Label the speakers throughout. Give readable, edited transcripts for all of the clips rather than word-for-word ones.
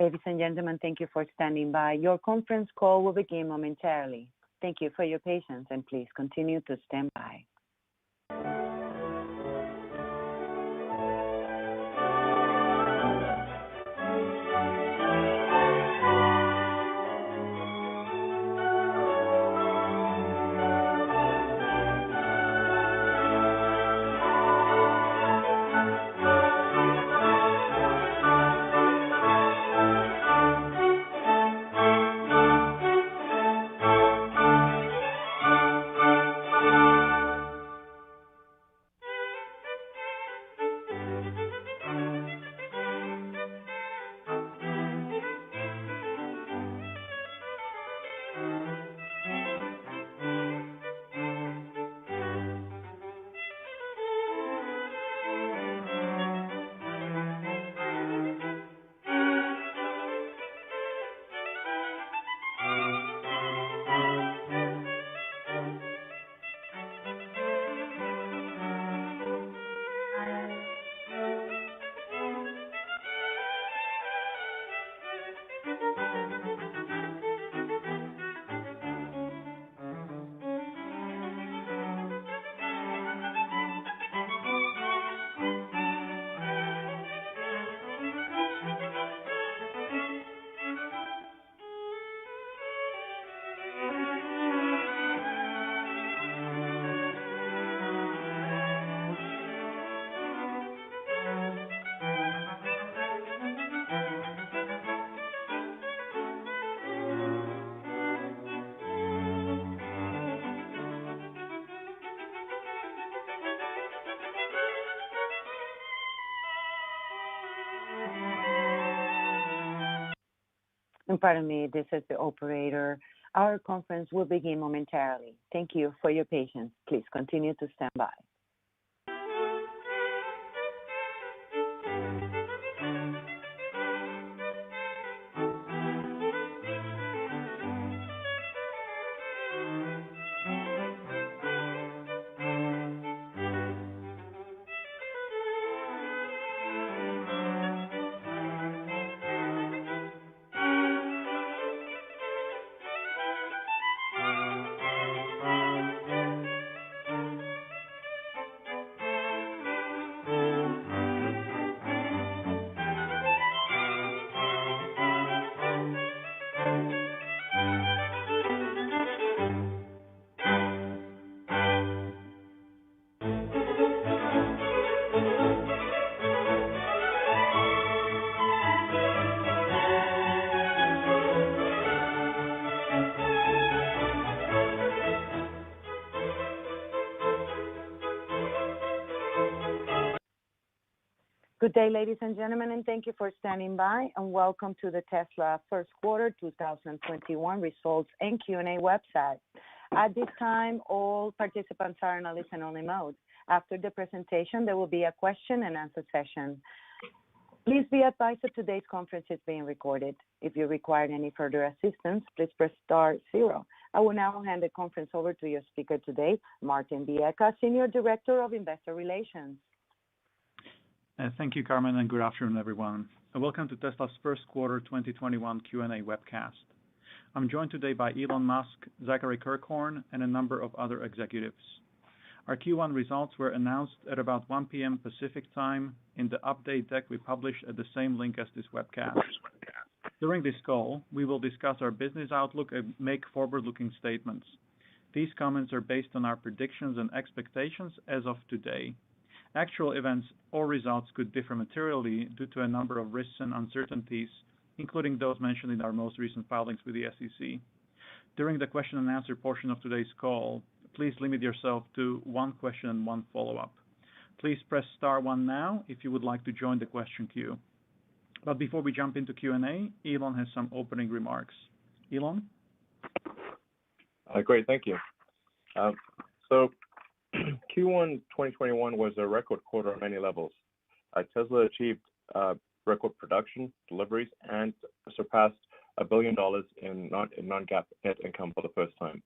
Speaker 1: Ladies and gentlemen, thank you for standing by. Your conference call will begin momentarily. Thank you for your patience, and please continue to stand by. And pardon me, this is the operator. Our conference will begin momentarily. Thank you for your patience. Please continue to stand by. Good day, ladies and gentlemen, and thank you for standing by, and welcome to the Tesla First Quarter 2021 Results and Q&A website. At this time, all participants are in a listen-only mode. After the presentation, there will be a question-and-answer session. Please be advised that today's conference is being recorded. If you require any further assistance, please press *0. I will now hand the conference over to your speaker today, Martin Viecha, Senior Director of Investor Relations.
Speaker 2: Thank you, Carmen, and good afternoon, everyone. Welcome to Tesla's First Quarter 2021 Q&A webcast. I'm joined today by Elon Musk, Zachary Kirkhorn, and a number of other executives. Our Q1 results were announced at about 1 p.m. Pacific time in the update deck we published at the same link as this webcast. During this call, we will discuss our business outlook and make forward-looking statements. These comments are based on our predictions and expectations as of today. Actual events or results could differ materially due to a number of risks and uncertainties, including those mentioned in our most recent filings with the SEC. During the question and answer portion of today's call, please limit yourself to one question and one follow-up. Please press *1 now if you would like to join the question queue. But before we jump into Q&A, Elon has some opening remarks. Elon?
Speaker 3: Great, thank you. So Q1 2021 was a record quarter on many levels. Tesla achieved record production, deliveries, and surpassed $1 billion in non-GAAP net income for the first time.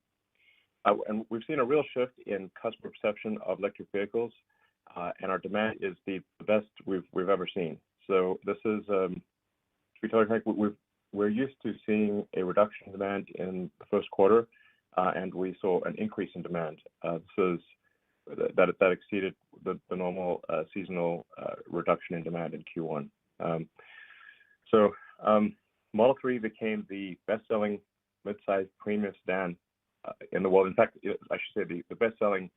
Speaker 3: And we've seen a real shift in customer perception of electric vehicles, and our demand is the best we've ever seen. So this is be totally frank, we're used to seeing a reduction in demand in the first quarter, and we saw an increase in demand. That exceeded the normal seasonal reduction in demand in Q1. Model 3 became the best-selling mid-sized premium sedan in the world. In fact, I should say the best-selling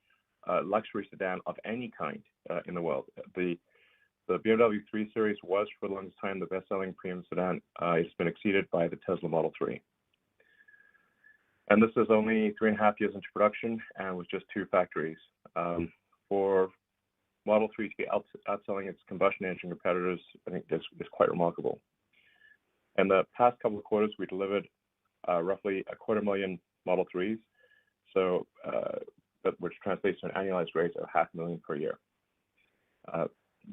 Speaker 3: luxury sedan of any kind in the world. The BMW 3 Series was for the longest time the best-selling premium sedan. It's been exceeded by the Tesla Model 3. And this is only 3.5 years into production and with just 2 factories. For Model 3 to be outselling its combustion engine competitors, I think is quite remarkable. In the past couple of quarters, we delivered roughly 250,000 Model 3s, which translates to an annualized rate of 500,000 per year.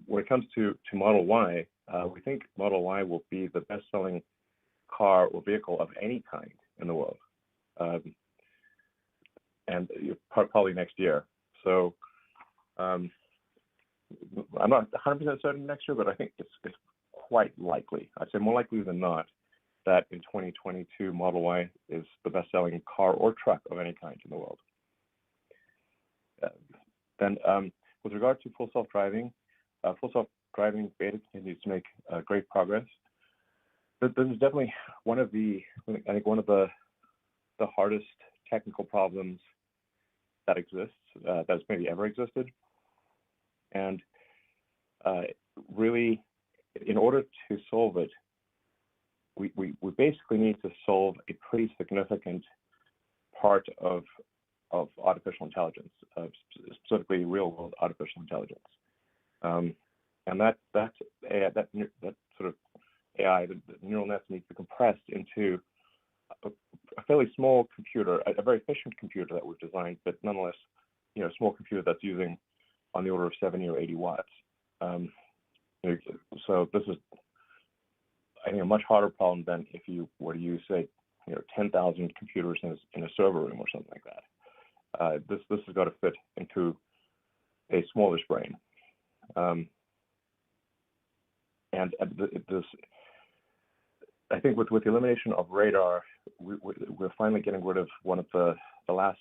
Speaker 3: When it comes to Model Y, we think Model Y will be the best-selling car or vehicle of any kind in the world, and probably next year. So I'm not 100% certain next year, but I think it's quite likely. I'd say more likely than not that in 2022, Model Y is the best-selling car or truck of any kind in the world. Then, with regard to full self-driving beta continues to make great progress. But this is definitely one of the hardest technical problems that exists, that's maybe ever existed. And really, in order to solve it, we basically need to solve a pretty significant part of artificial intelligence, specifically real-world artificial intelligence. And that sort of AI, the neural nets need to be compressed into a fairly small computer, a very efficient computer that we've designed, but nonetheless, a small computer that's using on the order of 70 or 80 watts. So this is, I think, a much harder problem than if you were to use, say, 10,000 computers in a server room or something like that. This has got to fit into a smallish brain. And this, I think, with the elimination of radar, we're finally getting rid of one of the last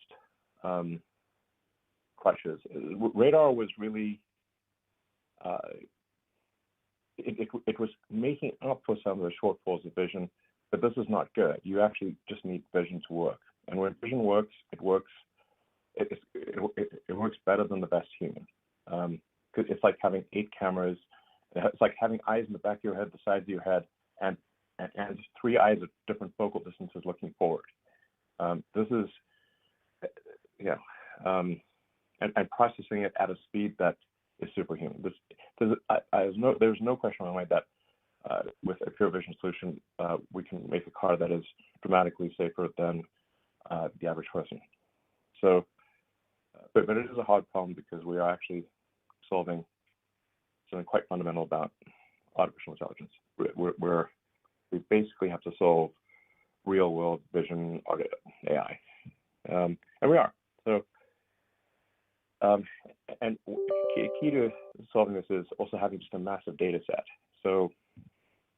Speaker 3: crutches. Radar was really it was making up for some of the shortfalls of vision, but this is not good. You actually just need vision to work, and when vision works, it works better than the best human. Because it's like having 8 cameras. It's like having eyes in the back of your head, the sides of your head, and 3 eyes at different focal distances looking forward. This is, and processing it at a speed that is superhuman. There's no question in my mind that with a pure vision solution, we can make a car that is dramatically safer than the average person. So, but it is a hard problem because we are actually solving something quite fundamental about artificial intelligence. We basically have to solve real-world vision AI, and we are. So, and key to solving this is also having just a massive data set. So,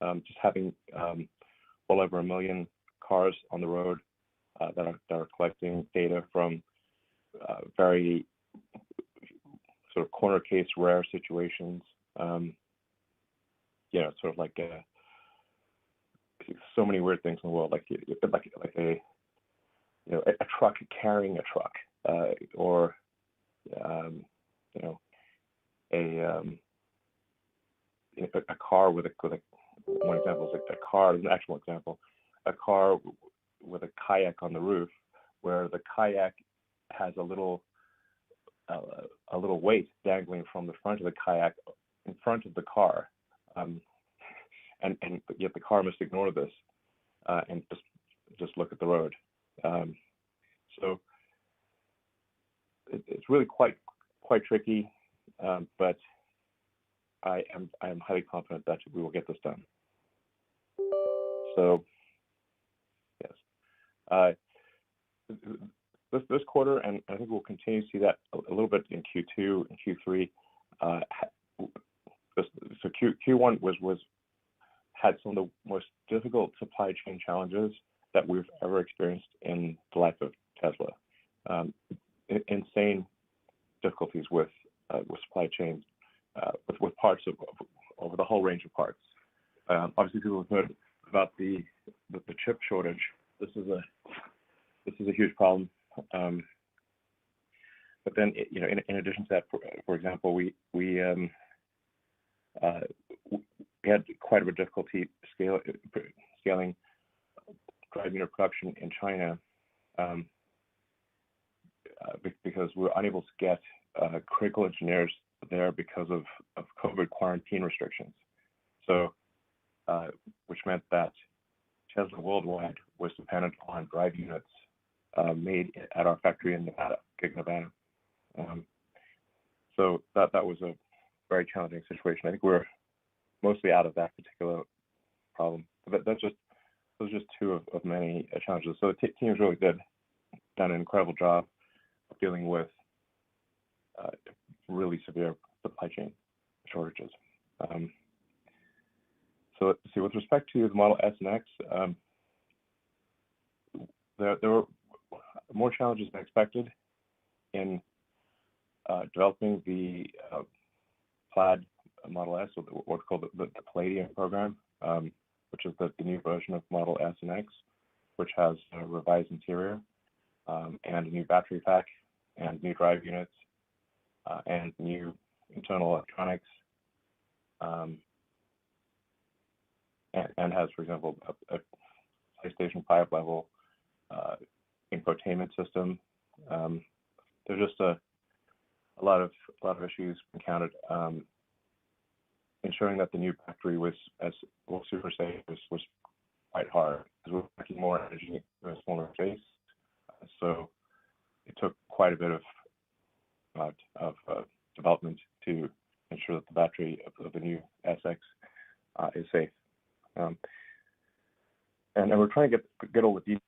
Speaker 3: just having well over 1 million cars on the road that are collecting data from very sort of corner case rare situations. Sort of like so many weird things in the world, like a truck carrying a truck, or a car with one example is a car, an actual example, a car with a kayak on the roof, where the kayak has a little weight dangling from the front of the kayak in front of the car, and yet the car must ignore this and just look at the road. So it's really quite tricky, but I am highly confident that we will get this done. So yes, this quarter, and I think we'll continue to see that a little bit in Q2 and Q3. So Q1 had some of the most difficult supply chain challenges that we've ever experienced in the life of Tesla. Insane difficulties with supply chains, with parts over the whole range of parts. Obviously, people have heard about the chip shortage. This is a huge problem. But then, in addition to that, for example, we had quite a bit of difficulty scaling drive unit production in China because we were unable to get critical engineers there because of COVID quarantine restrictions. So, which meant that Tesla worldwide was dependent on drive units made at our factory in Nevada, Gig, Nevada. So that was a very challenging situation. I think we're mostly out of that particular problem. But those are just two of many challenges. So the team has really done an incredible job of dealing with really severe supply chain shortages. So let's see, with respect to the Model S and X, there were more challenges than expected in developing the Plaid Model S, or what's called the Palladium program, which is the new version of Model S and X, which has a revised interior and a new battery pack and new drive units and new internal electronics, and has, for example, a PlayStation 5 level infotainment system. There's just a lot of issues encountered. Ensuring that the new factory was super safe was quite hard because we're packing more energy in a smaller space. So it took quite a bit of development to ensure that the battery of the new SX is safe. And we're trying to get all the details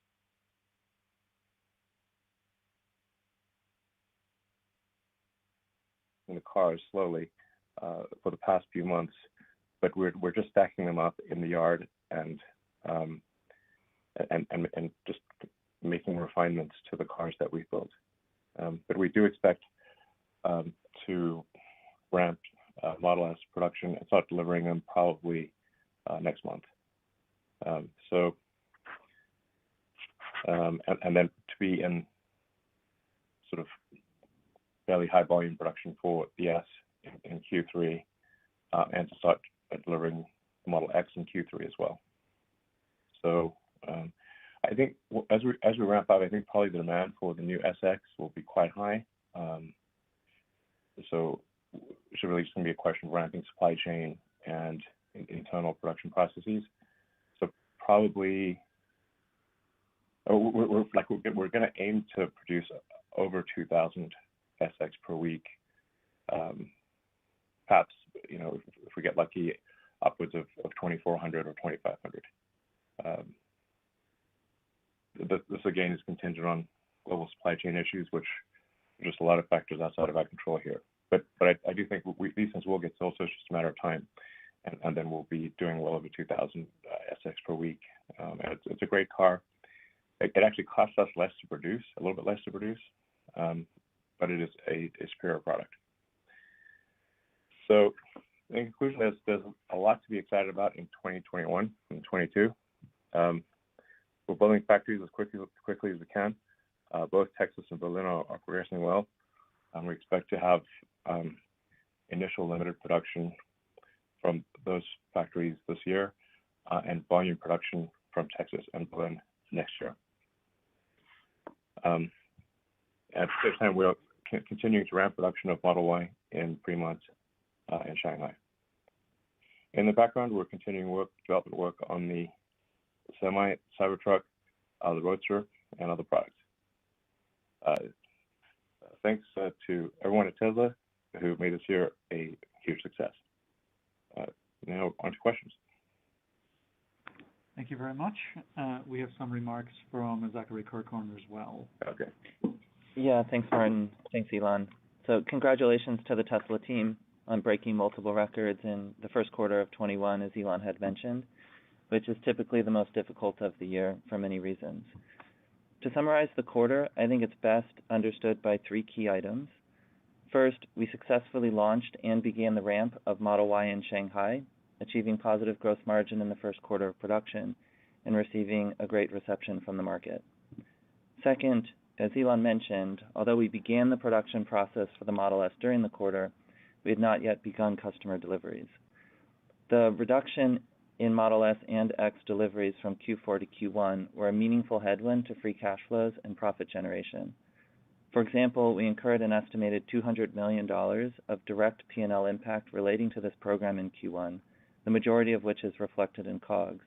Speaker 3: in the cars slowly for the past few months, but we're just stacking them up in the yard and just making refinements to the cars that we've built. But we do expect to ramp Model S production and start delivering them probably next month. And then to be in sort of fairly high volume production for the S in Q3, and to start delivering the Model X in Q3 as well. So I think as we ramp up, I think probably the demand for the new SX will be quite high. So it should really just going to be a question of ramping supply chain and internal production processes. So probably we're going to aim to produce over 2,000 SX per week. Perhaps, if we get lucky, upwards of 2,400 or 2,500. This again is contingent on global supply chain issues, which are just a lot of factors outside of our control here. But I do think these things will get sold, so it's just a matter of time, and then we'll be doing well over 2,000 SX per week. And it's a great car. It actually costs us less to produce, a little bit less to produce, but it is a superior product. So in conclusion, there's a lot to be excited about in 2021 and 2022. We're building factories as quickly as we can. Both Texas and Berlin are progressing well. We expect to have initial limited production from those factories this year, and volume production from Texas and Berlin next year. At the same time, we're continuing to ramp production of Model Y in Fremont and Shanghai. In the background, we're continuing development work on the Semi, Cybertruck, the Roadster, and other products. Thanks to everyone at Tesla who made this year a huge success. Now on to questions.
Speaker 2: Thank you very much. We have some remarks from Zachary Kirkhorn as well.
Speaker 3: Okay.
Speaker 4: Yeah, thanks, Martin. Thanks, Elon. So congratulations to the Tesla team on breaking multiple records in the first quarter of 21, as Elon had mentioned. which is typically the most difficult of the year for many reasons. To summarize the quarter, I think it's best understood by three key items. First, we successfully launched and began the ramp of Model Y in Shanghai, achieving positive gross margin in the first quarter of production and receiving a great reception from the market. Second, as Elon mentioned, although we began the production process for the Model S during the quarter, we had not yet begun customer deliveries. The reduction in Model S and X deliveries from Q4 to Q1 were a meaningful headwind to free cash flows and profit generation. For example, we incurred an estimated $200 million of direct P&L impact relating to this program in Q1, the majority of which is reflected in COGS,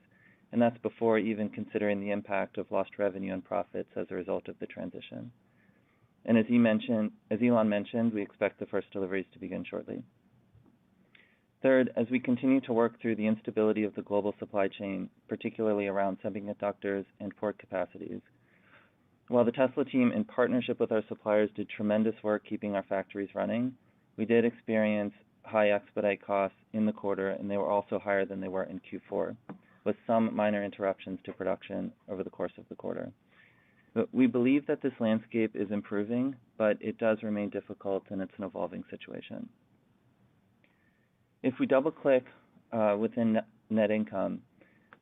Speaker 4: and that's before even considering the impact of lost revenue and profits as a result of the transition. And as Elon mentioned, we expect the first deliveries to begin shortly. Third, as we continue to work through the instability of the global supply chain, particularly around semiconductors and port capacities, while the Tesla team, in partnership with our suppliers, did tremendous work keeping our factories running, we did experience high expedite costs in the quarter, and they were also higher than they were in Q4, with some minor interruptions to production over the course of the quarter. But we believe that this landscape is improving, but it does remain difficult, and it's an evolving situation. If we double-click within net income,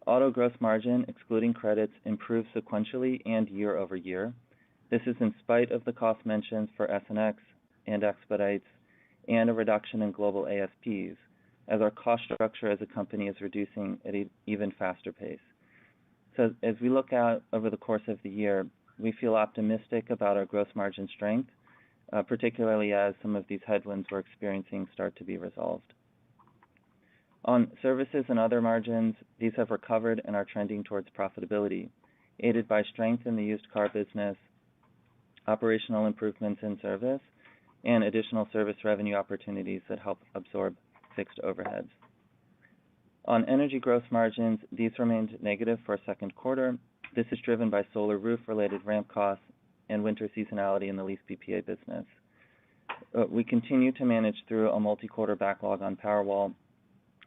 Speaker 4: auto gross margin, excluding credits, improved sequentially and year over year. This is in spite of the cost mentions for S and X and expedites and a reduction in global ASPs, as our cost structure as a company is reducing at an even faster pace. So as we look out over the course of the year, we feel optimistic about our gross margin strength, particularly as some of these headwinds we're experiencing start to be resolved. On services and other margins, these have recovered and are trending towards profitability, aided by strength in the used car business, operational improvements in service, and additional service revenue opportunities that help absorb fixed overheads. On energy gross margins, these remained negative for a second quarter. This is driven by Solar Roof-related ramp costs and winter seasonality in the lease PPA business. We continue to manage through a multi-quarter backlog on Powerwall.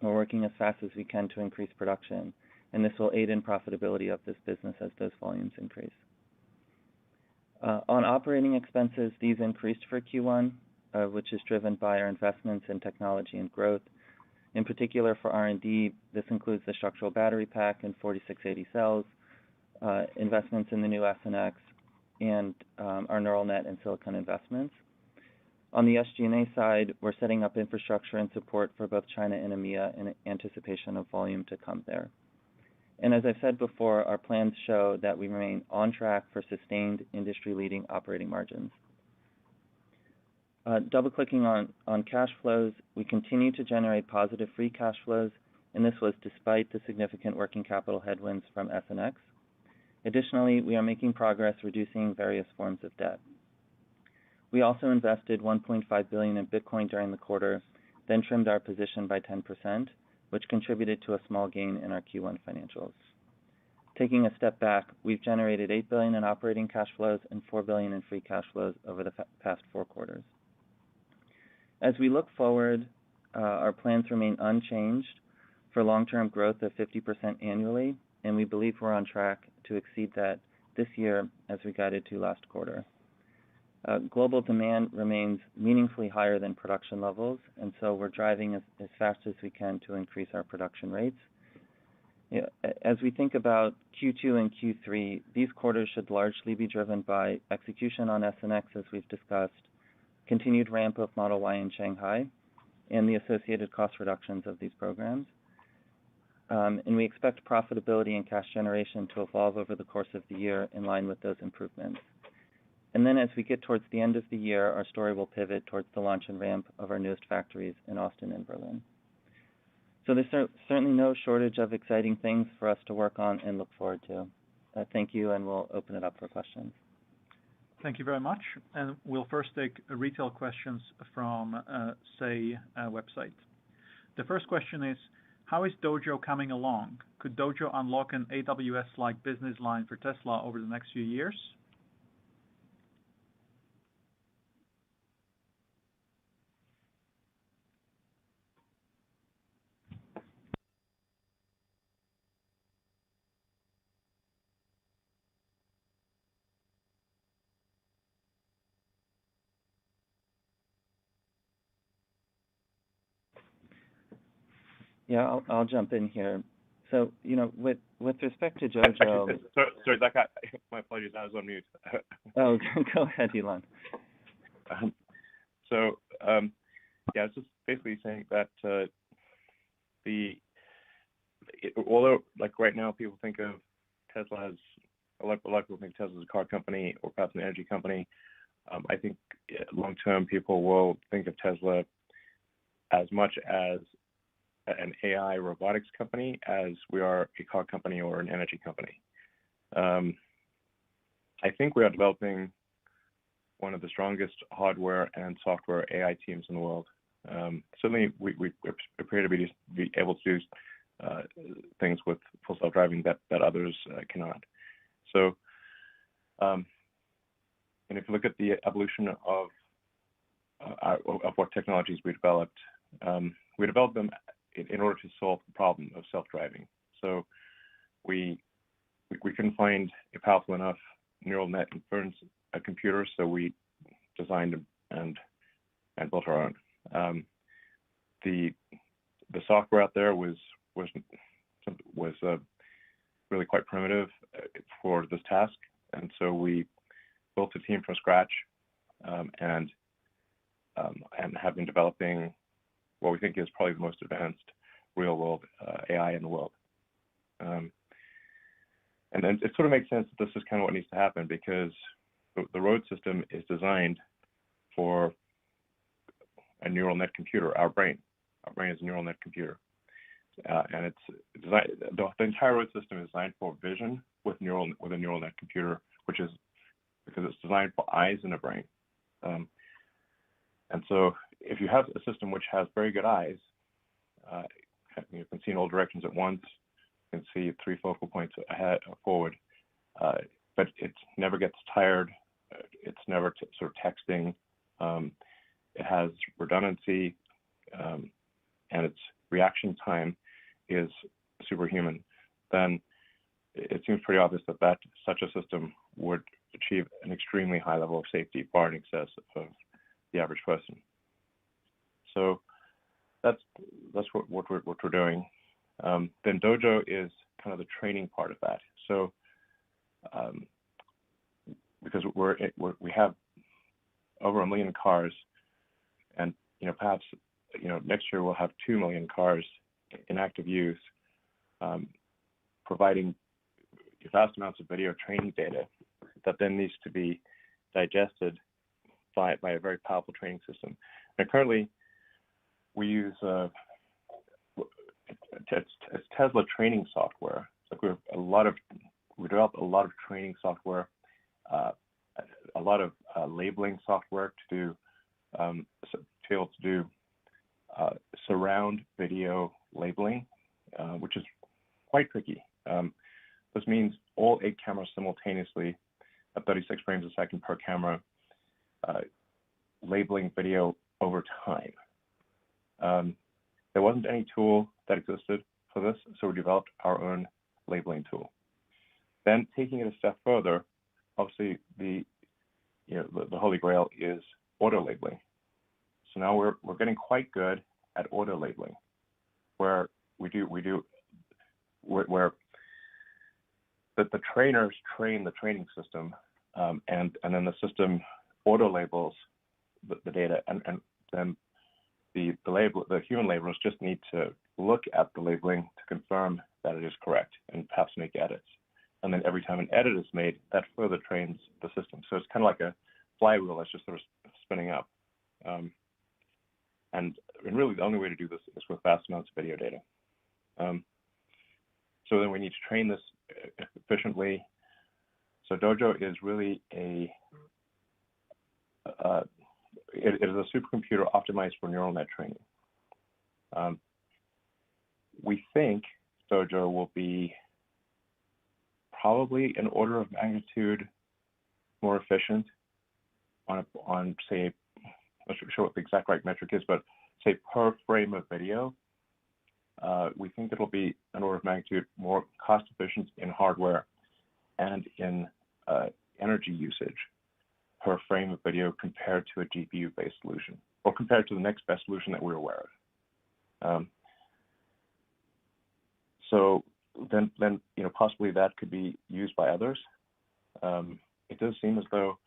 Speaker 4: We're working as fast as we can to increase production, and this will aid in profitability of this business as those volumes increase. On operating expenses, these increased for Q1, which is driven by our investments in technology and growth. In particular for R&D, this includes the structural battery pack and 4680 cells, investments in the new S and X, and our neural net and silicon investments. On the SG&A side, we're setting up infrastructure and support for both China and EMEA in anticipation of volume to come there. And as I've said before, our plans show that we remain on track for sustained industry-leading operating margins. Double-clicking on cash flows, we continue to generate positive free cash flows, and this was despite the significant working capital headwinds from S and X. Additionally, we are making progress reducing various forms of debt. We also invested $1.5 billion in Bitcoin during the quarter, then trimmed our position by 10%, which contributed to a small gain in our Q1 financials. Taking a step back, we've generated $8 billion in operating cash flows and $4 billion in free cash flows over the past 4 quarters. As we look forward, our plans remain unchanged for long-term growth of 50% annually, and we believe we're on track to exceed that this year as we guided to last quarter. Global demand remains meaningfully higher than production levels, and so we're driving as fast as we can to increase our production rates. As we think about Q2 and Q3, these quarters should largely be driven by execution on S and X, as we've discussed, continued ramp of Model Y in Shanghai, and the associated cost reductions of these programs. And we expect profitability and cash generation to evolve over the course of the year in line with those improvements. And then as we get towards the end of the year, our story will pivot towards the launch and ramp of our newest factories in Austin and Berlin. So there's certainly no shortage of exciting things for us to work on and look forward to. Thank you, and we'll open it up for questions.
Speaker 2: Thank you very much. And we'll first take retail questions from Say website. The first question is, how is Dojo coming along? Could Dojo unlock an AWS-like business line for Tesla over the next few years?
Speaker 4: Yeah, I'll jump in here. So, with respect to Dojo.
Speaker 3: Sorry, Zach, my apologies, I was on mute.
Speaker 4: Oh, go ahead, Elon.
Speaker 3: Yeah, I was just basically saying that although like right now people think of Tesla as a lot of people think Tesla is a car company or perhaps an energy company. I think long term people will think of Tesla as much as an AI robotics company as we are a car company or an energy company. I think we are developing one of the strongest hardware and software AI teams in the world. Certainly, we appear to be able to do things with full self-driving that others cannot. So, and if you look at the evolution of what technologies we developed them in order to solve the problem of self-driving. So we couldn't find a powerful enough neural net inference computer, so we designed and built our own. The software out there was really quite primitive for this task, and so we built a team from scratch and have been developing what we think is probably the most advanced real-world AI in the world. And then it sort of makes sense that this is kind of what needs to happen, because the road system is designed for a neural net computer, our brain. Our brain is a neural net computer. And it's designed, the entire road system is designed for vision with a neural net computer, which is because it's designed for eyes in a brain. And so if you have a system which has very good eyes, you can see in all directions at once, you can see 3 focal points ahead or forward, but it never gets tired. It's never sort of texting. It has redundancy, and its reaction time is superhuman. Then it seems pretty obvious that such a system would achieve an extremely high level of safety, far in excess of the average person. So that's what we're doing. Then Dojo is kind of the training part of that. So because we have over 1 million cars, and perhaps next year we'll have 2 million cars in active use, providing vast amounts of video training data that then needs to be digested by a very powerful training system. And currently, we use it's Tesla training software. Like we developed a lot of training software, a lot of labeling software to be able to do surround video labeling, which is quite tricky. This means all 8 cameras simultaneously at 36 frames a second per camera, labeling video over time. There wasn't any tool that existed for this, so we developed our own labeling tool. Then taking it a step further, obviously the holy grail is auto labeling. So now we're getting quite good at auto labeling, where the trainers train the training system, and then the system auto labels the data, and then the human labelers just need to look at the labeling to confirm that it is correct and perhaps make edits. And then every time an edit is made, that further trains the system. So it's kind of like a flywheel that's just sort of spinning up. And really the only way to do this is with vast amounts of video data. So then we need to train this efficiently. So Dojo is really it is a supercomputer optimized for neural net training. We think Dojo will be probably an order of magnitude more efficient on say, I'm not sure what the exact right metric is, but say per frame of video, we think it'll be an order of magnitude more cost efficient in hardware and in energy usage per frame of video compared to a GPU-based solution, or compared to the next best solution that we're aware of. So then possibly that could be used by others. It does seem as though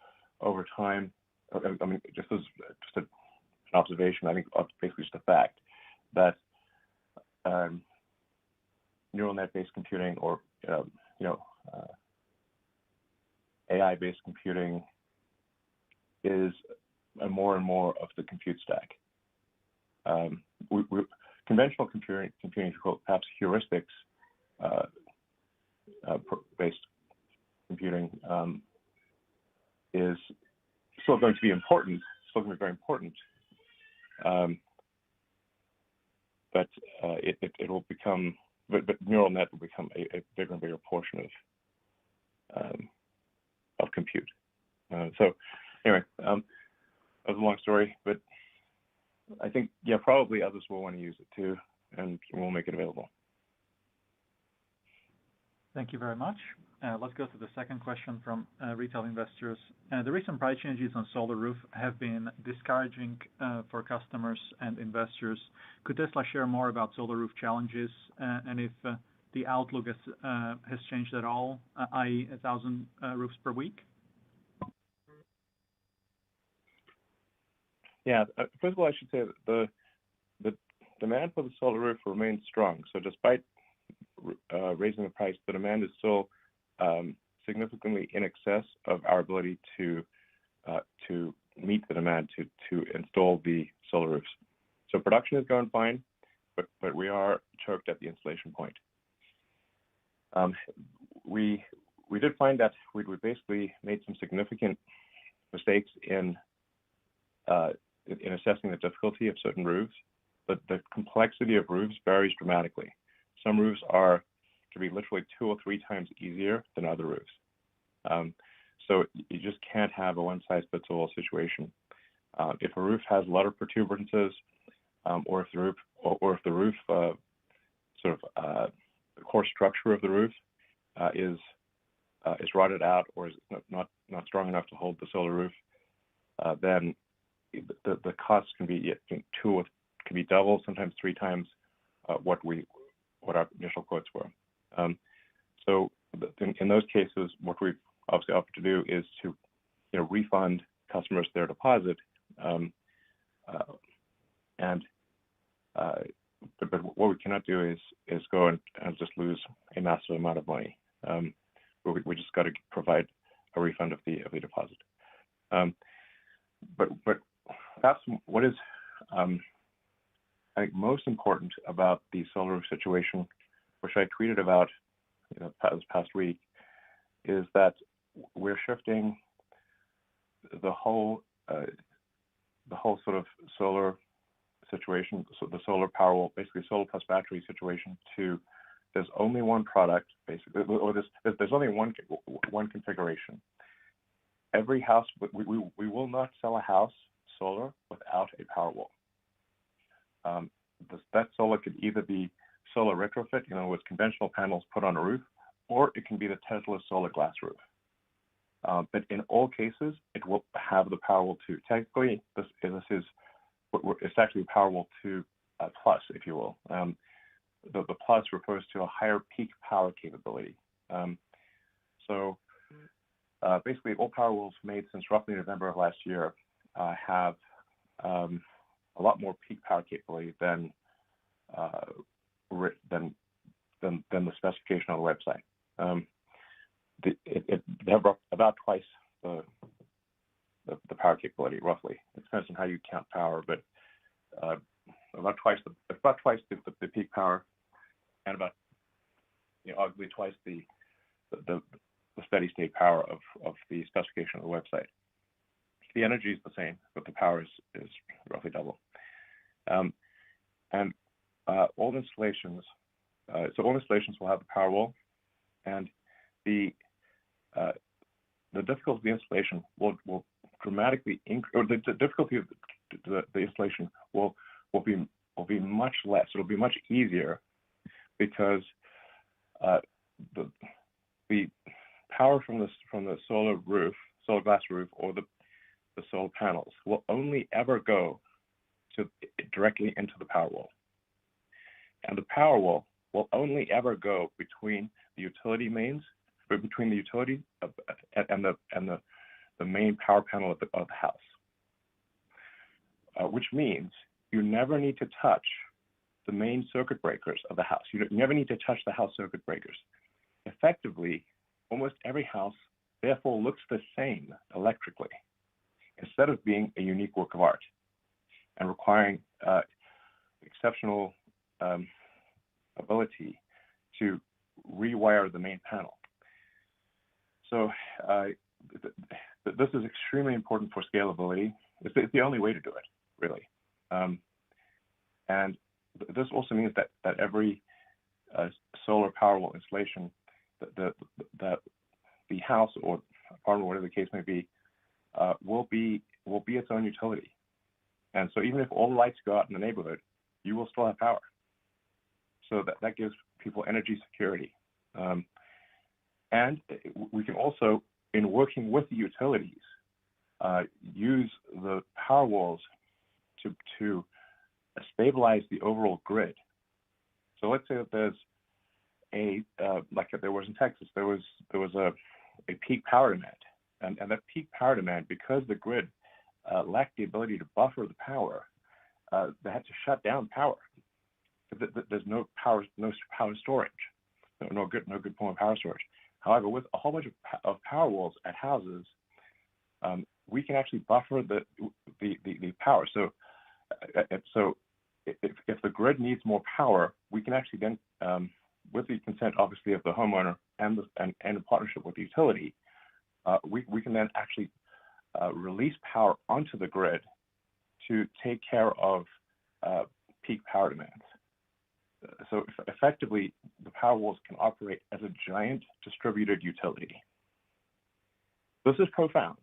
Speaker 3: over time, I mean, an observation, I think basically just a fact that neural net-based computing or AI-based computing is more and more of the compute stack. Conventional computing, perhaps heuristics based computing, is still going to be important, still going to be very important, but it will become, but neural net will become a bigger and bigger portion of compute. So anyway, that was a long story, but I think, yeah, probably others will want to use it too, and we'll make it available.
Speaker 2: Thank you very much. Let's go to the second question from retail investors. The recent price changes on Solar Roof have been discouraging for customers and investors. Could Tesla share more about Solar Roof challenges and if the outlook has changed at all, i.e. 1,000 roofs per week?
Speaker 3: Yeah, first of all, I should say that the demand for the Solar Roof remains strong. So despite raising the price, the demand is still significantly in excess of our ability to meet the demand to install the Solar Roofs. So production is going fine, but we are choked at the installation point. We did find that we basically made some significant mistakes in assessing the difficulty of certain roofs, but the complexity of roofs varies dramatically. Some roofs can be literally 2 or 3 times easier than other roofs. So you just can't have a one-size-fits-all situation. If a roof has a lot of protuberances, or if the roof the core structure of the roof is rotted out or is not strong enough to hold the Solar Roof, then the costs can be double, sometimes 3 times what our initial quotes were. So in those cases, what we've obviously offered to do is to refund customers their deposit, but what we cannot do is go and just lose a massive amount of money. We just got to provide a refund of the deposit. But perhaps what is I think most important about the Solar Roof situation, which I tweeted about this past week, is that we're shifting the whole sort of solar situation, so the solar Powerwall, basically solar plus battery situation, to there's only one product, basically, or there's only one configuration. Every house, we will not sell a house solar without a Powerwall. That solar could either be solar retrofit, with conventional panels put on a roof, or it can be the Tesla solar glass roof. But in all cases, it will have the Powerwall 2. Technically, it's actually Powerwall 2 Plus, if you will. The Plus refers to a higher peak power capability. So basically, all Powerwalls made since roughly November of last year have a lot more peak power capability than the specification on the website. They have about twice the power capability, roughly. It depends on how you count power, but about twice the peak power, and about arguably twice the steady state power of the specification on the website. The energy is the same, but the power is roughly double. And all installations will have the Powerwall, and the difficulty of the installation will dramatically increase, or the difficulty of the installation will be much less. It'll be much easier because the power from the solar glass roof, or the solar panels will only ever go directly into the Powerwall. And the Powerwall will only ever go between the utility mains, between the utility and the main power panel of the house, which means you never need to touch the main circuit breakers of the house. You never need to touch the house circuit breakers. Effectively, almost every house therefore looks the same electrically, instead of being a unique work of art and requiring exceptional ability to rewire the main panel. So this is extremely important for scalability. It's the only way to do it, really. And this also means that every solar Powerwall installation, that the house or apartment, whatever the case may be, will be its own utility. And so even if all the lights go out in the neighborhood, you will still have power. So that gives people energy security. And we can also, in working with the utilities, use the Powerwalls to stabilize the overall grid. So let's say that there's like there was in Texas, there was a peak power demand, and that peak power demand, because the grid lacked the ability to buffer the power, they had to shut down power. There's no power storage, no good form of power storage. However, with a whole bunch of Powerwalls at houses, we can actually buffer the power. So if the grid needs more power, we can actually then, with the consent, obviously, of the homeowner and in partnership with the utility, we can then actually release power onto the grid to take care of peak power demands. So effectively, the Powerwalls can operate as a giant distributed utility. This is profound.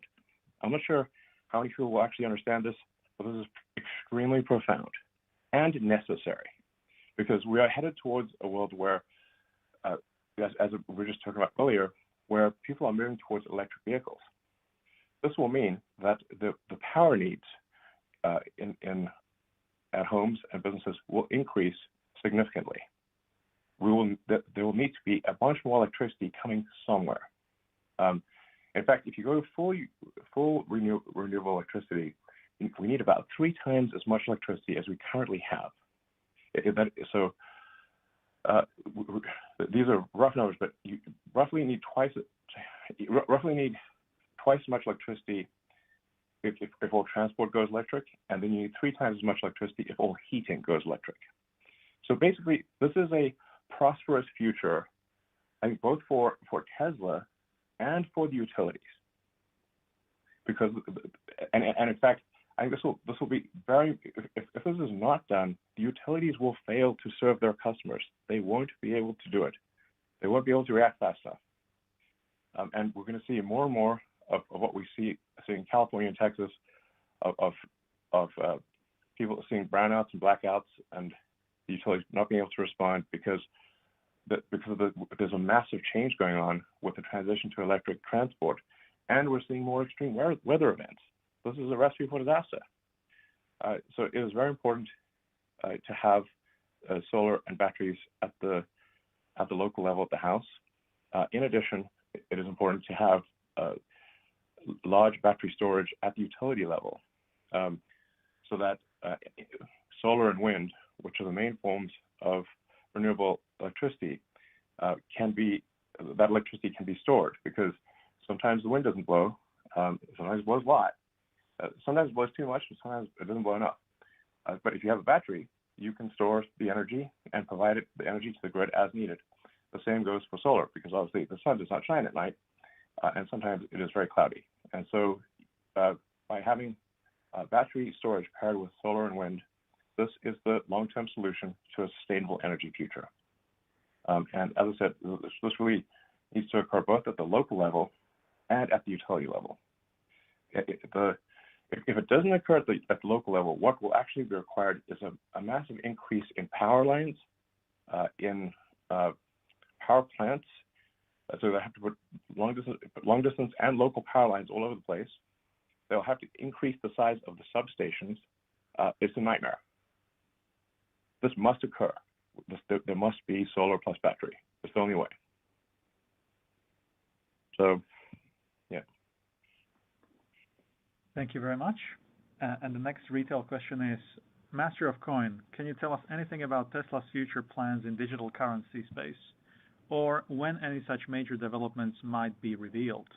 Speaker 3: I'm not sure how many people will actually understand this, but this is extremely profound and necessary, because we are headed towards a world where, as we were just talking about earlier, where people are moving towards electric vehicles. This will mean that the power needs at homes and businesses will increase significantly. There will need to be a bunch more electricity coming somewhere. In fact, if you go to full renewable electricity, we need about 3 times as much electricity as we currently have. These are rough numbers, but you roughly need twice as much electricity if all transport goes electric, and then you need 3 times as much electricity if all heating goes electric. So basically, this is a prosperous future, I think, both for Tesla and for the utilities. Because, and in fact, I think this will be very, if this is not done, the utilities will fail to serve their customers. They won't be able to do it. They won't be able to react fast enough. And we're going to see more and more of what we see in California and Texas, of people seeing brownouts and blackouts, and the utilities not being able to respond because there's a massive change going on with the transition to electric transport, and we're seeing more extreme weather events. This is a recipe for disaster. So it is very important to have solar and batteries at the local level at the house. In addition, it is important to have large battery storage at the utility level, so that solar and wind, which are the main forms of renewable electricity, that electricity can be stored, because sometimes the wind doesn't blow, sometimes it blows a lot, sometimes it blows too much, and sometimes it doesn't blow enough. But if you have a battery, you can store the energy and provide the energy to the grid as needed. The same goes for solar, because obviously the sun does not shine at night, and sometimes it is very cloudy. And so by having battery storage paired with solar and wind, this is the long-term solution to a sustainable energy future. And as I said, this really needs to occur both at the local level and at the utility level. If it doesn't occur at the local level, what will actually be required is a massive increase in power lines, in power plants. So they have to put long distance and local power lines all over the place. They'll have to increase the size of the substations. It's a nightmare. This must occur. there must be solar plus battery. It's the only way. So, yeah.
Speaker 2: Thank you very much. And the next retail question is, Master of Coin, can you tell us anything about Tesla's future plans in digital currency space, or when any such major developments might be revealed?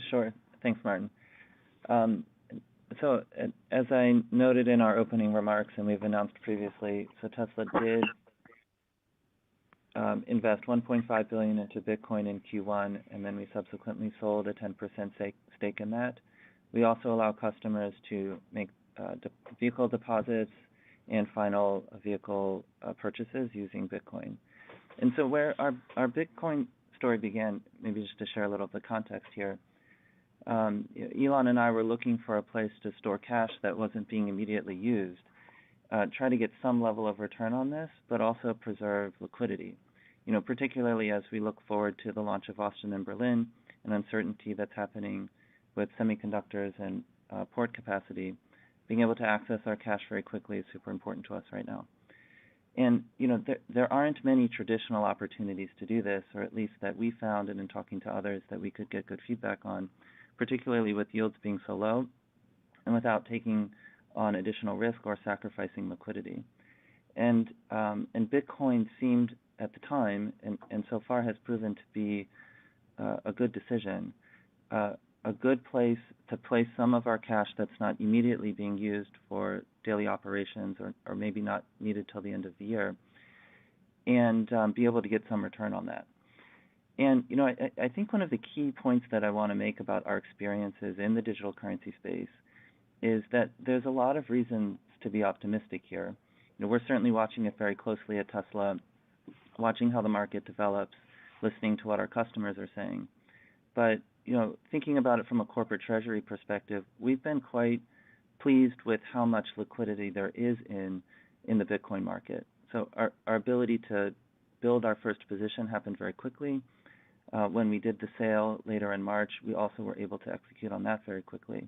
Speaker 4: Sure. Thanks, Martin. So as I noted in our opening remarks, and we've announced previously, so Tesla did invest $1.5 billion into Bitcoin in Q1, and then we subsequently sold a 10% stake in that. We also allow customers to make vehicle deposits and final vehicle purchases using Bitcoin. And so where our Bitcoin story began, maybe just to share a little of the context here, Elon and I were looking for a place to store cash that wasn't being immediately used, try to get some level of return on this, but also preserve liquidity. Particularly as we look forward to the launch of Austin and Berlin and uncertainty that's happening with semiconductors and port capacity, being able to access our cash very quickly is super important to us right now. And, there aren't many traditional opportunities to do this, or at least that we found and in talking to others that we could get good feedback on, particularly with yields being so low and without taking on additional risk or sacrificing liquidity. And Bitcoin seemed at the time, and so far has proven to be a good decision, a good place to place some of our cash that's not immediately being used for daily operations or maybe not needed till the end of the year, and be able to get some return on that. And, I think one of the key points that I want to make about our experiences in the digital currency space is that there's a lot of reasons to be optimistic here. We're certainly watching it very closely at Tesla, watching how the market develops, listening to what our customers are saying. But, thinking about it from a corporate treasury perspective, we've been quite pleased with how much liquidity there is in the Bitcoin market. So our ability to build our first position happened very quickly. When we did the sale later in March, we also were able to execute on that very quickly.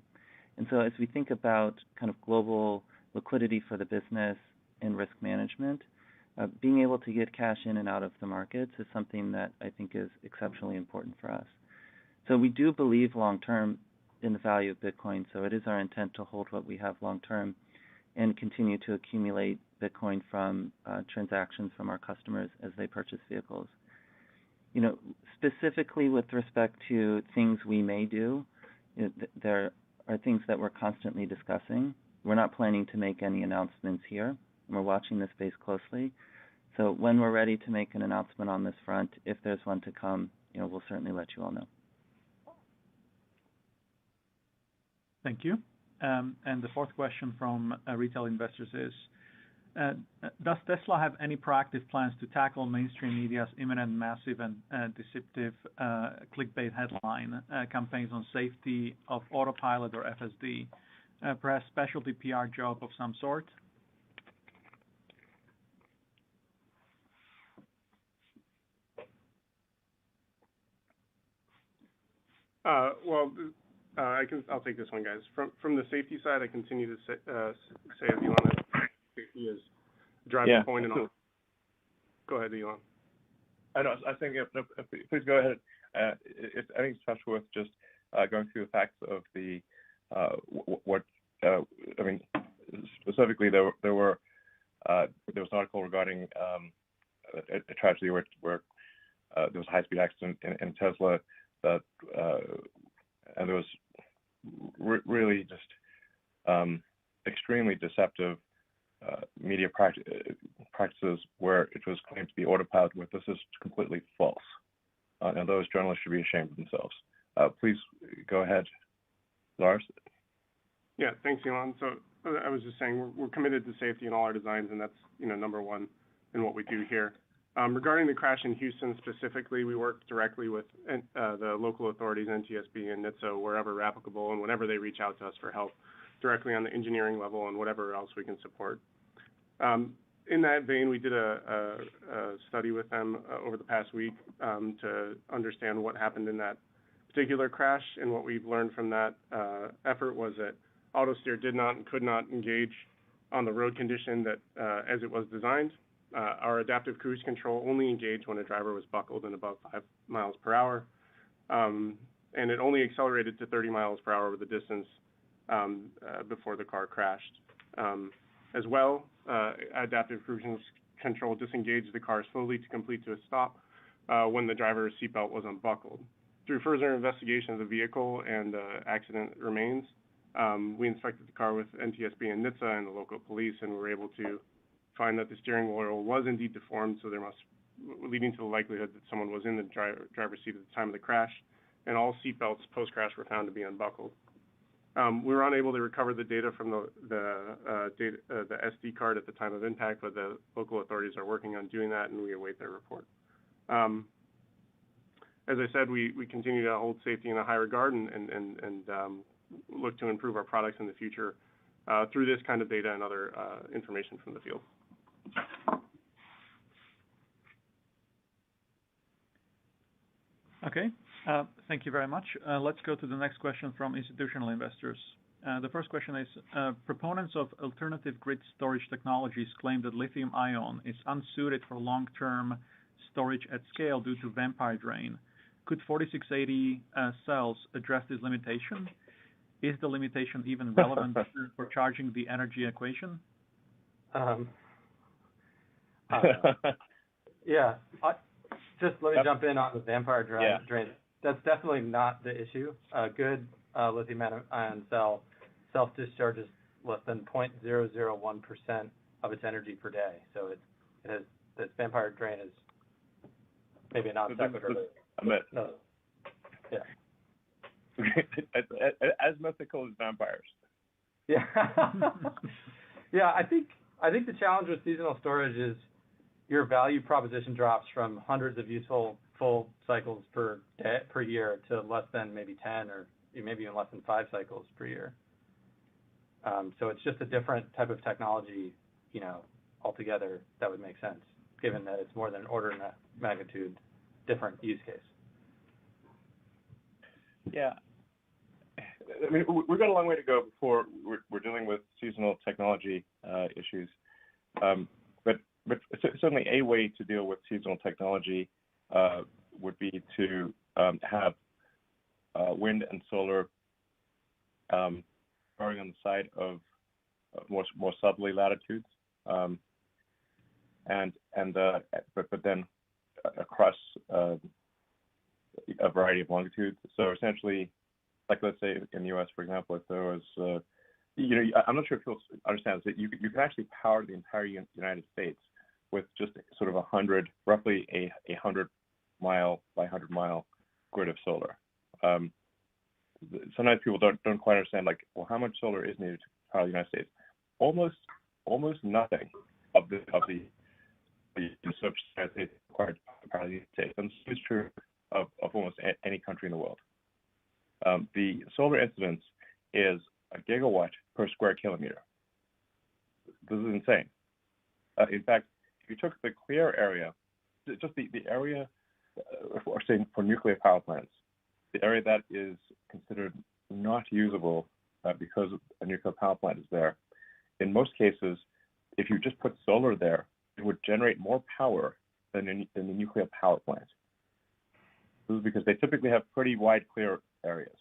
Speaker 4: And so as we think about kind of global liquidity for the business and risk management, being able to get cash in and out of the markets is something that I think is exceptionally important for us. So we do believe long-term in the value of Bitcoin, so it is our intent to hold what we have long-term and continue to accumulate Bitcoin from transactions from our customers as they purchase vehicles. Specifically with respect to things we may do, there are things that we're constantly discussing. We're not planning to make any announcements here. We're watching this space closely. So when we're ready to make an announcement on this front, if there's one to come, we'll certainly let you all know.
Speaker 2: Thank you. And the fourth question from retail investors is, does Tesla have any proactive plans to tackle mainstream media's imminent, massive, and deceptive clickbait headline campaigns on safety of autopilot or FSD, perhaps specialty PR job of some sort?
Speaker 5: I'll take this one, guys. From the safety side, I continue to say if you want to, safety is a driving point and all. Go ahead, Elon.
Speaker 3: I think please go ahead. I think it's special with just going through the facts of the specifically there was an article regarding a tragedy where there was a high-speed accident in Tesla that and there was really just extremely deceptive media practices where it was claimed to be autopilot, where this is completely false. And those journalists should be ashamed of themselves. Please go ahead, Lars.
Speaker 5: Yeah, thanks, Elon. So I was just saying we're committed to safety in all our designs, and that's number one in what we do here. Regarding the crash in Houston specifically, we work directly with the local authorities, NTSB and NHTSA, wherever applicable, and whenever they reach out to us for help, directly on the engineering level and whatever else we can support. In that vein, we did a study with them over the past week to understand what happened in that particular crash, and what we've learned from that effort was that AutoSteer did not and could not engage on the road condition that as it was designed. Our adaptive cruise control only engaged when a driver was buckled and above 5 miles per hour, and it only accelerated to 30 miles per hour over the distance before the car crashed. As well, adaptive cruise control disengaged the car slowly to complete to a stop when the driver's seatbelt was unbuckled. Through further investigation of the vehicle and accident remains, we inspected the car with NTSB and NHTSA and the local police, and were able to find that the steering wheel was indeed deformed, so leading to the likelihood that someone was in the driver's seat at the time of the crash, and all seatbelts post-crash were found to be unbuckled. We were unable to recover the data from the SD card at the time of impact, but the local authorities are working on doing that, and we await their report. As I said, we continue to hold safety in a high regard and look to improve our products in the future through this kind of data and other information from the field.
Speaker 2: Okay, thank you very much. Let's go to the next question from institutional investors. The first question is, proponents of alternative grid storage technologies claim that lithium-ion is unsuited for long-term storage at scale due to vampire drain. Could 4680 cells address this limitation? Is the limitation even relevant for charging the energy equation?
Speaker 6: Yeah, just let me jump in on the vampire drain. That's definitely not the issue. A good lithium-ion cell self-discharges less than 0.001% of its energy per day. So this vampire drain is maybe a non-sequitur. No. Yeah.
Speaker 3: As mythical as vampires.
Speaker 6: Yeah. Yeah, I think the challenge with seasonal storage is your value proposition drops from hundreds of useful full cycles per year to less than maybe 10 or maybe even less than 5 cycles per year. So it's just a different type of technology, altogether that would make sense, given that it's more than an order of magnitude different use case.
Speaker 3: Yeah. I mean, we've got a long way to go before we're dealing with seasonal technology issues. But certainly a way to deal with seasonal technology would be to have wind and solar growing on the side of more southerly latitudes, but then across a variety of longitudes. So essentially, like let's say in the U.S., for example, if there was, I'm not sure if you'll understand this, that you can actually power the entire United States with just sort of roughly a 100-mile by 100-mile grid of solar. Sometimes people don't quite understand, like, well, how much solar is needed to power the United States? Almost nothing of the surface is required to power the United States, and this is true of almost any country in the world. The solar incidence is a gigawatt per square kilometer. This is insane. In fact, if you took the clear area, just the area, for nuclear power plants, the area that is considered not usable because a nuclear power plant is there, in most cases, if you just put solar there, it would generate more power than the nuclear power plant. This is because they typically have pretty wide clear areas.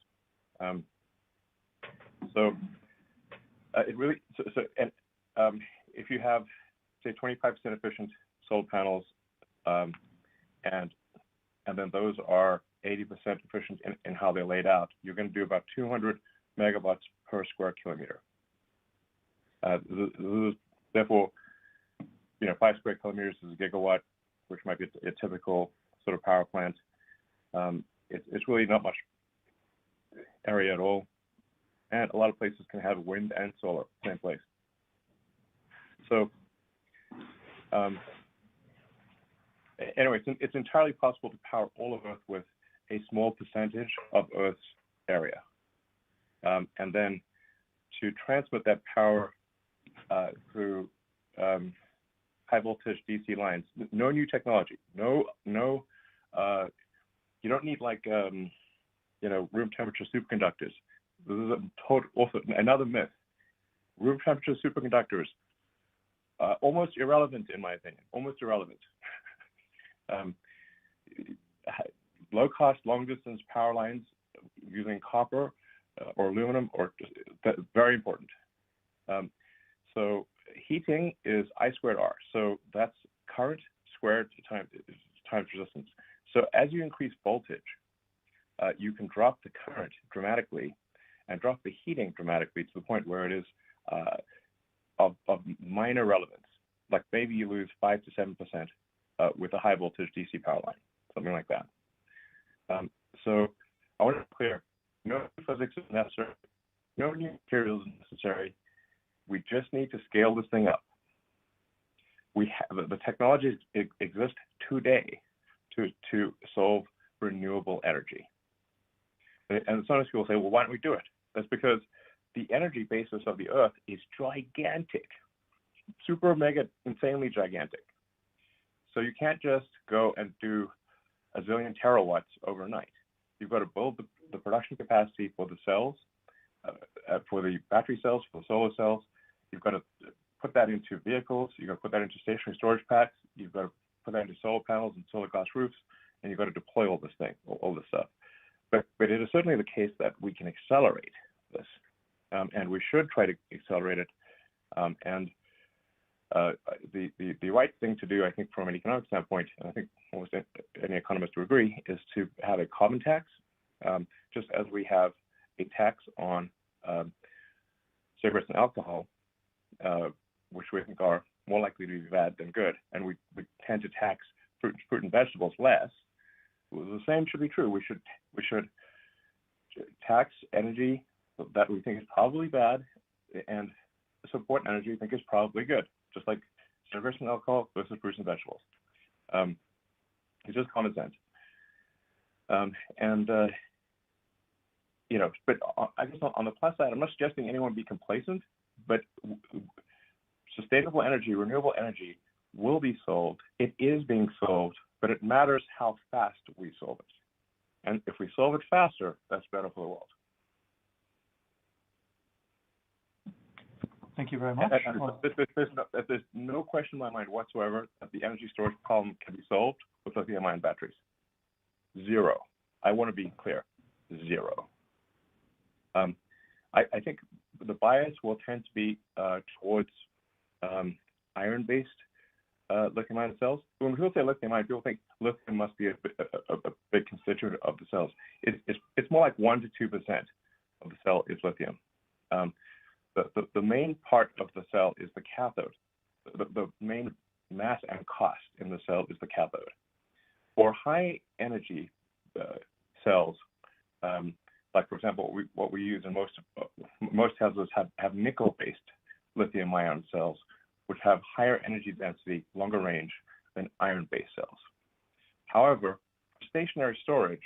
Speaker 3: If you have, say, 25% efficient solar panels, and then those are 80% efficient in how they're laid out, you're going to do about 200 megawatts per square kilometer. Therefore, 5 square kilometers is a gigawatt, which might be a typical sort of power plant. It's really not much area at all, and a lot of places can have wind and solar in the same place. So anyway, it's entirely possible to power all of Earth with a small percentage of Earth's area, and then to transmit that power through high voltage DC lines. No new technology. No. You don't need room temperature superconductors. This is also another myth. Room temperature superconductors, almost irrelevant in my opinion, almost irrelevant. Low cost, long distance power lines using copper or aluminum, or very important. So heating is I squared R. So that's current squared times resistance. So as you increase voltage, you can drop the current dramatically and drop the heating dramatically to the point where it is of minor relevance. Like maybe you lose 5 to 7% with a high voltage DC power line, something like that. So I want to be clear, no physics is necessary, no new materials is necessary. We just need to scale this thing up. We have the technologies exist today to solve renewable energy. And sometimes people say, well, why don't we do it? That's because the energy basis of the Earth is gigantic, super mega insanely gigantic. So you can't just go and do a zillion terawatts overnight. You've got to build the production capacity for the cells, for the battery cells, for the solar cells. You've got to put that into vehicles. You've got to put that into stationary storage packs. You've got to put that into solar panels and solar glass roofs, and you've got to deploy all this stuff. But it is certainly the case that we can accelerate this, and we should try to accelerate it. The right thing to do, I think, from an economic standpoint, and I think almost any economist would agree, is to have a carbon tax, just as we have a tax on cigarettes and alcohol, which we think are more likely to be bad than good, and we tend to tax fruit and vegetables less. Well, the same should be true. We should tax energy that we think is probably bad, and support energy we think is probably good, just like cigarettes and alcohol versus fruits and vegetables. It's just common sense. But I guess on the plus side, I'm not suggesting anyone be complacent, but sustainable energy, renewable energy will be solved. It is being solved, but it matters how fast we solve it. And if we solve it faster, that's better for the world.
Speaker 2: Thank you very much.
Speaker 3: There's no question in my mind whatsoever that the energy storage problem can be solved with lithium-ion batteries. Zero. I want to be clear. Zero. I think the bias will tend to be towards iron-based lithium-ion cells. When people say lithium-ion, people think lithium must be a big constituent of the cells. It's more like 1 to 2% of the cell is lithium. The main part of the cell is the cathode. The main mass and cost in the cell is the cathode. For high energy cells, like for example, what we use in most Teslas have nickel-based lithium-ion cells, which have higher energy density, longer range than iron-based cells. However, for stationary storage,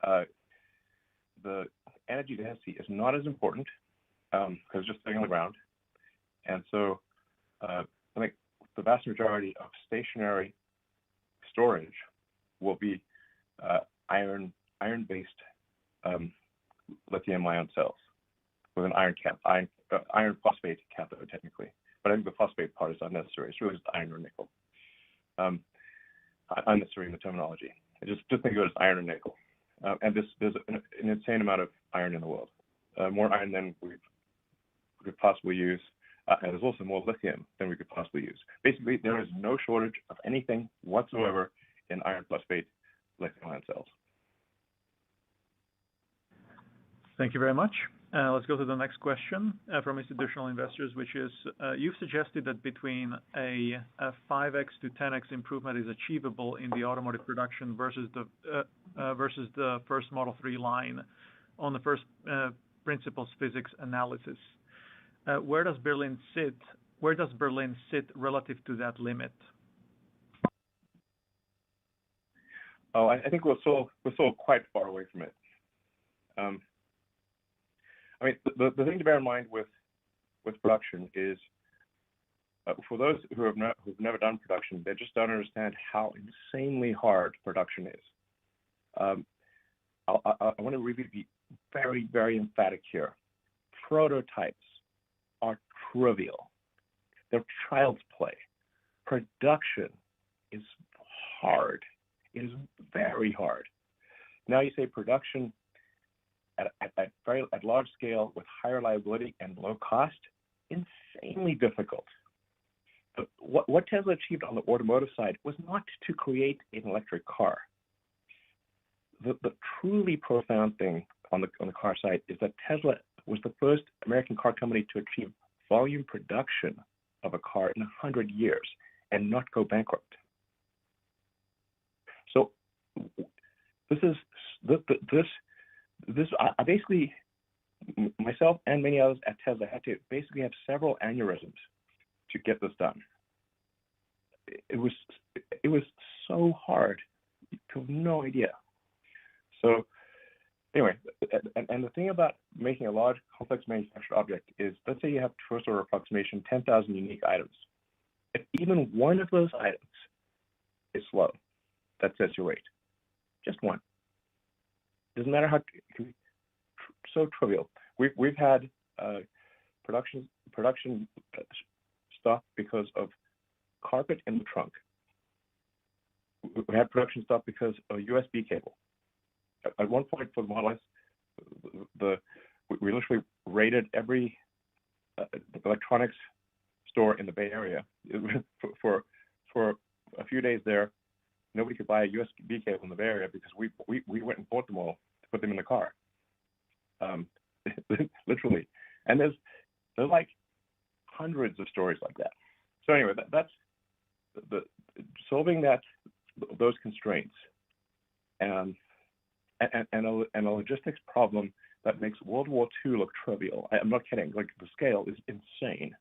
Speaker 3: the energy density is not as important because it's just sitting on the ground. And so I think the vast majority of stationary storage will be iron-based lithium-ion cells with an iron phosphate cathode technically. But I think the phosphate part is unnecessary. It's really just iron or nickel. Unnecessary in the terminology. Just think of it as iron or nickel. And there's an insane amount of iron in the world. More iron than we could possibly use. And there's also more lithium than we could possibly use. Basically, there is no shortage of anything whatsoever in iron phosphate lithium-ion cells.
Speaker 2: Thank you very much. Let's go to the next question from institutional investors, which is, you've suggested that between a 5x to 10x improvement is achievable in the automotive production versus the first Model 3 line on the first principles physics analysis. Where does Berlin sit relative to that limit?
Speaker 3: Oh, I think we're still quite far away from it. I mean, the thing to bear in mind with production is, for those who've never done production, they just don't understand how insanely hard production is. I want to really be very, very emphatic here. Prototypes are trivial. They're child's play. Production is hard. It is very hard. Now you say production at large scale with high reliability and low cost, insanely difficult. But what Tesla achieved on the automotive side was not to create an electric car. The truly profound thing on the car side is that Tesla was the first American car company to achieve volume production of a car in 100 years and not go bankrupt. So this I basically, myself and many others at Tesla had to basically have several aneurysms to get this done. It was so hard. You have no idea. So anyway, and the thing about making a large, complex manufactured object is, let's say you have first order approximation, 10,000 unique items. If even one of those items is slow, that sets your rate. Just one. Doesn't matter how, it can be so trivial. We've had production stop because of carpet in the trunk. We had production stop because of a USB cable. At one point for the Model S, we literally raided every electronics store in the Bay Area. For a few days there, nobody could buy a USB cable in the Bay Area because we went and bought them all to put them in the car. Literally. And there's like hundreds of stories like that. So anyway, that's the solving those constraints and a logistics problem that makes World War II look trivial. I'm not kidding. Like, the scale is insane.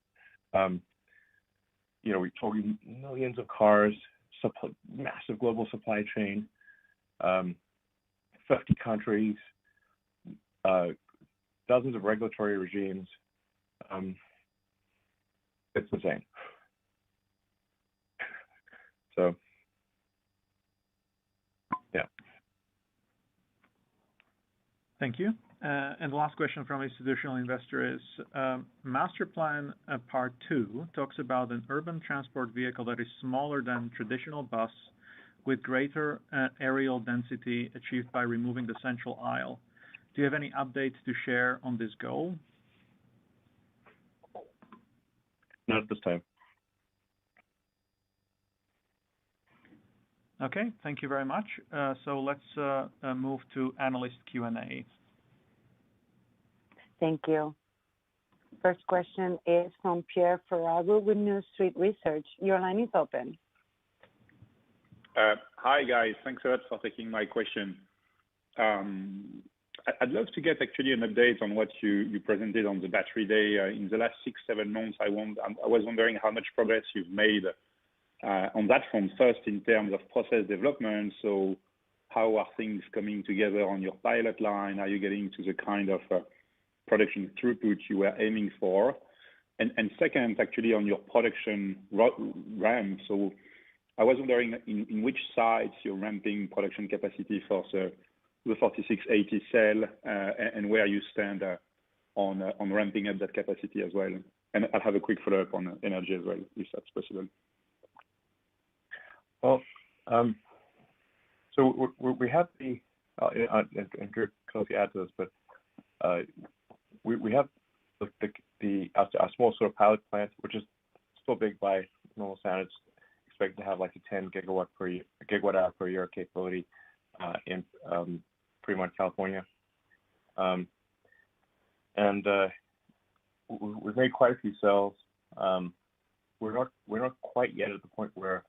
Speaker 3: We're talking millions of cars, massive global supply chain, 50 countries, dozens of regulatory regimes. It's insane. So, yeah.
Speaker 2: Thank you. And the last question from institutional investor is, Master Plan Part 2 talks about an urban transport vehicle that is smaller than traditional bus with greater aerial density achieved by removing the central aisle. Do you have any updates to share on this goal?
Speaker 3: Not at this time.
Speaker 2: Okay, thank you very much. So let's move to analyst Q&A.
Speaker 1: Thank you. First question is from Pierre Ferragu with New Street Research. Your line is open.
Speaker 7: Hi, guys. Thanks a lot for taking my question. I'd love to get actually an update on what you presented on the battery day. In the last 6-7 months, I was wondering how much progress you've made on that front, first in terms of process development. So how are things coming together on your pilot line? Are you getting to the kind of production throughput you were aiming for? And second, actually on your production ramp. So I was wondering in which sites you're ramping production capacity for the 4680 cell, and where you stand on ramping up that capacity as well. And I'll have a quick follow-up on energy as well, if that's possible.
Speaker 3: Well, so we have and Drew closely add to this, but we have a small sort of pilot plant, which is still big by normal standards, expected to have like a 10 gigawatt hour per year capability in Fremont, California. And we've made quite a few cells. We're not quite yet at the point where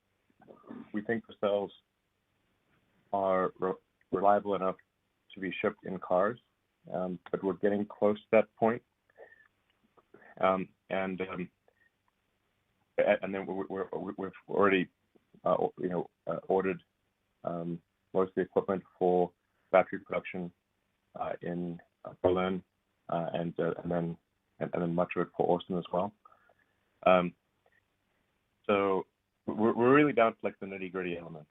Speaker 3: we think the cells are reliable enough to be shipped in cars, but we're getting close to that point. And then we've already ordered most of the equipment for battery production in Berlin, and then much of it for Austin as well. So we're really down to like the nitty-gritty elements.